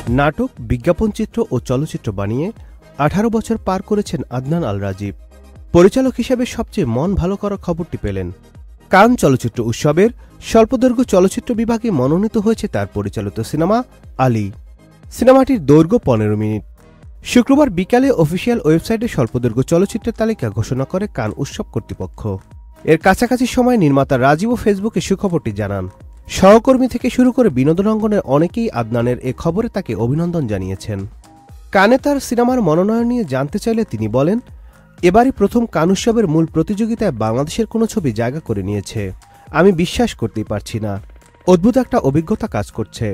নাটক, বিজ্ঞাপনচিত্র ও চলচ্চিত্র বানিয়ে 18 বছর পার করেছেন আদনান আল রাজীব। পরিচালক হিসেবে সবচেয়ে মন ভালো করা খবরটি পেলেন। কান চলচ্চিত্র উৎসবের স্বল্পদৈর্ঘ্য চলচ্চিত্র বিভাগে মনোনীত হয়েছে তার পরিচালিত সিনেমা আলী। সিনেমাটির দৈর্ঘ্য 15 মিনিট। শুক্রবার বিকালে অফিসিয়াল ওয়েবসাইটে স্বল্পদৈর্ঘ্য চলচ্চিত্রের তালিকা ঘোষণা করে কান উৎসব কর্তৃপক্ষ। এর কাছাকাছি সময়ে নির্মাতা রাজীবও ফেসবুকে সুখবরটি জানান। সহকর্মী থেকে শুরু করে বিনোদন অঙ্গনের অনেকেই আদনানের এ খবরে তাকে অভিনন্দন জানিয়েছেন। কানে তার সিনেমার মনোনয়ন নিয়ে জানতে চাইলে তিনি বলেন, এবারই প্রথম কান উৎসবের মূল প্রতিযোগিতায় বাংলাদেশের কোনো ছবি জায়গা করে নিয়েছে। আমি বিশ্বাস করতেই পারছি না। অদ্ভুত একটা অভিজ্ঞতা কাজ করছে।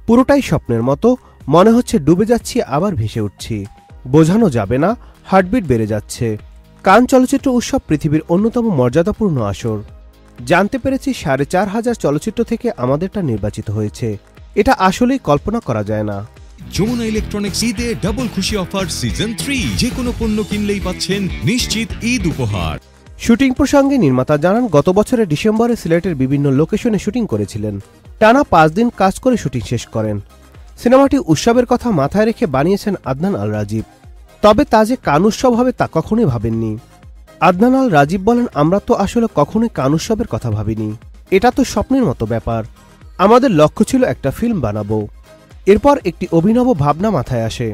পুরোটাই স্বপ্নের মতো, মনে হচ্ছে ডুবে যাচ্ছি আবার ভেসে উঠছি। বোঝানো যাবে না, হার্টবিট বেড়ে যাচ্ছে। কান চলচ্চিত্র উৎসব পৃথিবীর অন্যতম মর্যাদাপূর্ণ আসর। জানতে পেরেছি 4500 চলচ্চিত্র থেকে আমাদেরটা নির্বাচিত হয়েছে। এটা আসলেই কল্পনা করা যায় না। যমুনা ইলেকট্রনিক্স ঈদে ডাবল খুশি অফার সিজন 3, যে কোনো পণ্য কিনলেই পাচ্ছেন নিশ্চিত ঈদ উপহার। শুটিং প্রসঙ্গে নির্মাতা জানান, গত বছরের ডিসেম্বরে সিলেটের বিভিন্ন লোকেশনে শুটিং করেছিলেন। টানা 5 দিন কাজ করে শুটিং শেষ করেন। সিনেমাটি উৎসবের কথা মাথায় রেখে বানিয়েছেন আদনান আল রাজীব। তবে তা যে কান উৎসব হবে তা কখনোই ভাবেননি। আদনান আল রাজীব বলেন, আমরা তো আসলে কখনোই কান উৎসবের কথা ভাবিনি। এটা তো স্বপ্নের মতো ব্যাপার। আমাদের লক্ষ্য ছিল একটা ফিল্ম বানাবো। এরপর একটি অভিনব ভাবনা মাথায় আসে।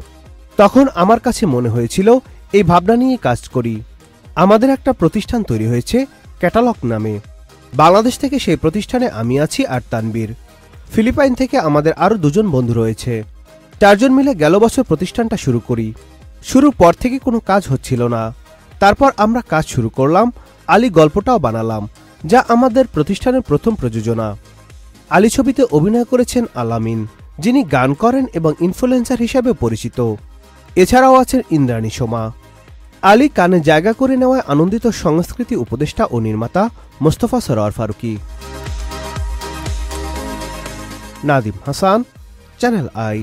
তখন আমার কাছে মনে হয়েছিল এই ভাবনা নিয়ে কাজ করি। আমাদের একটা প্রতিষ্ঠান তৈরি হয়েছে ক্যাটালগ নামে। বাংলাদেশ থেকে সেই প্রতিষ্ঠানে আমি আছি আর তানবীর। ফিলিপাইন থেকে আমাদের আরও 2 জন বন্ধু রয়েছে। 4 জন মিলে গেল বছর প্রতিষ্ঠানটা শুরু করি। শুরুর পর থেকে কোনো কাজ হচ্ছিল না। তারপর আমরা কাজ শুরু করলাম। আলী গল্পটাও বানালাম, যা আমাদের প্রতিষ্ঠানের প্রথম প্রযোজনা। আলী ছবিতে অভিনয় করেছেন আলামিন, যিনি গান করেন এবং ইনফ্লুয়েন্সার হিসেবে পরিচিত। এছাড়াও আছেন ইন্দ্রাণী সোমা। আলী কানে জায়গা করে নেওয়ায় আনন্দিত সংস্কৃতি উপদেষ্টা ও নির্মাতা মোস্তফা সরোয়ার ফারুকী। নাদিম হাসান, চ্যানেল আই।